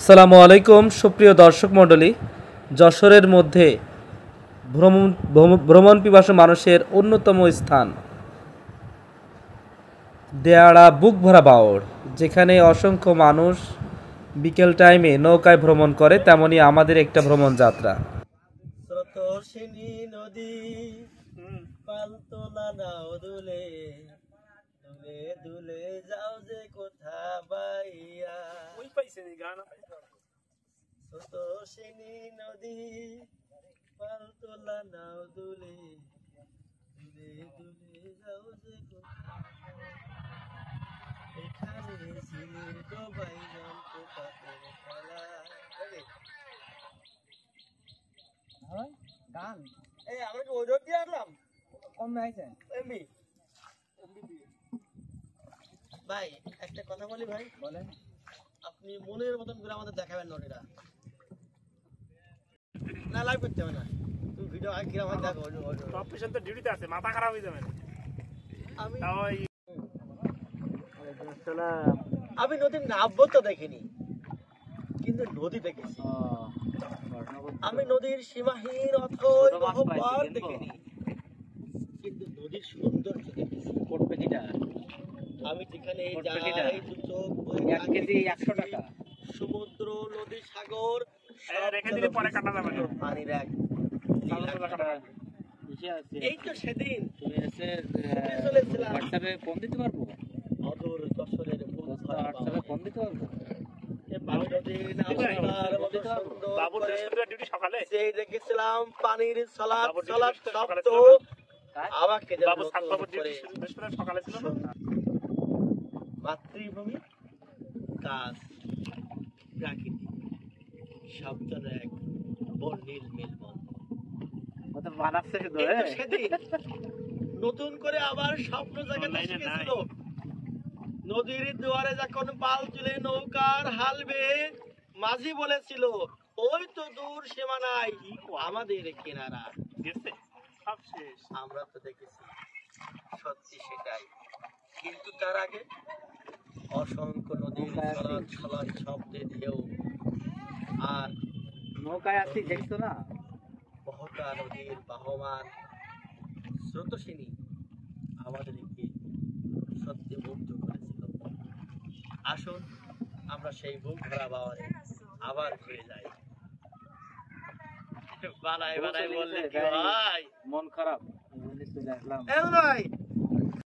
আসসালামু আলাইকুম সুপ্রিয় দর্শক মণ্ডলী। যশোরের মধ্যে ভ্রমণ পিপাসু মানুষের অন্যতম স্থান দেয়াড়া বুকভরা বাওড়, যেখানে অসংখ্য মানুষ বিকেল টাইমে নৌকায় ভ্রমণ করে, তেমনি আমাদের একটা ভ্রমণ যাত্রা। নদী পালতোলা নাও দুলে দুলে দুলে যাও যে কোথা বাইয়া ওই পাইছে গান স্রোতস্বিনী নদী পালতোলা নাও দুলে দুলে দুলে যাও যে কোথা এখানে ঝিলের ডোবাই নাম পোকাতের খেলা গান আমরা কি ওজন দিয়ে আসলাম কম আইছে এমবি ভাই একটা কথা বলি ভাই বলেন আপনি মনের মতন করে আমাদের দেখাবেন নটিটা না লাইভ করতে হবে না তুমি ভিডিও আগে কিরকম হয় দেখো টপ পেশন তো ডিউটিতে আছে মাথা খারাপ হয়ে যাবে আমি নদীর নামবো তো দেখিনি কিন্তু নদী দেখেছি আমি নদীর সীমাহীন অথই মহব্বত দেখিনি কিন্তু নদীর সৌন্দর্য দেখেছি আমি যেখানে যাই দু চোখ এক কেজি 100 টাকা সমুদ্র নদী সাগর রেখে দিলে পরে কাটা যাবে না পানির এক এই তো সেদিন তুমি এসে হোয়াটসঅ্যাপে ফোন দিতে পারবো অদূর যশোরের হোয়াটসঅ্যাপে ফোন দিতে পারবো পানির মাতৃভূমি কাজ প্রাকৃতিক শব্দের এক বর্ণিল মেলবন্ধন সেদিন নতুন করে আবার স্বপ্ন জায়গাতে শিখেছিল নদীর দুয়ারে যখন পাল তুলে নৌকার হালবে মাঝি বলেছিল ওই তো দূর সীমানায় আমাদের কিনারা আমরা তো দেখেছি সত্যি সেটাই কিন্তু তার আগে অসংখ্য নদীর ছলাৎ শব্দে ঢেউ আর নৌকায় আসি দেখছো না বহতা নদীর বাহমান স্রোতস্বিনী আমাদেরকে সত্যি মুগ্ধ করেছিল। আসুন আমরা সেই বুক ভরা বাওয়ারে আবার ঘুরে যাই। বানাই বানাই বললে কি ভাই মন খারাপ ভাই